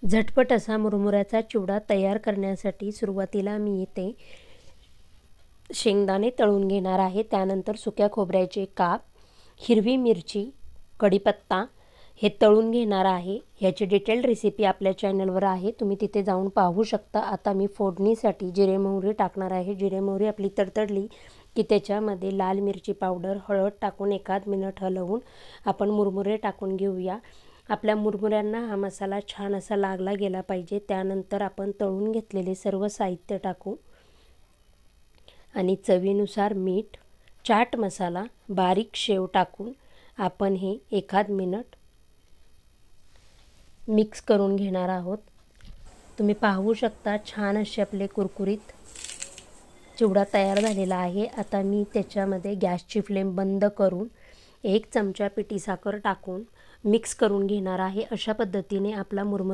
झटपट असा मुरमुऱ्याचा चिवडा तयार करण्यासाठी सुरुवातीला मी इथे शेंगदाणे तळून घेणार आहे। त्यानंतर सुक्या खोबऱ्याचे काप, हिरवी मिरची, कढीपत्ता हे तळून घेणार आहे। ह्याची डिटेल्ड रेसिपी आपल्या चॅनलवर आहे, तुम्ही तिथे जाऊन पाहू शकता। आता मी फोडणीसाठी जिरे मोहरी टाकणार आहे। जिरे मोहरी आपली तडतडली की त्याच्यामध्ये लाल मिरची पावडर, हळद टाकून एखाद मिनिट हलवून आपण मुरमुरे टाकून घेऊया। आपल्या मुरमुऱ्यांना हा मसाला छान असा लागला गेला पाहिजे। त्यानंतर आपण तळून घेतलेले सर्व साहित्य टाकू आणि चवीनुसार मीठ, चाट मसाला, बारीक शेव टाकून आपण हे एखाद मिनिट मिक्स करून घेणार आहोत। तुम्ही पाहू शकता छान असे आपले कुरकुरीत चिवडा तयार झालेला आहे। आता मी त्याच्यामध्ये गॅसची फ्लेम बंद करून 1 चमचा पिठी साखर टाकून मिक्स करून घेणार आहे। अशा पद्धतीने आपला मुरमुरा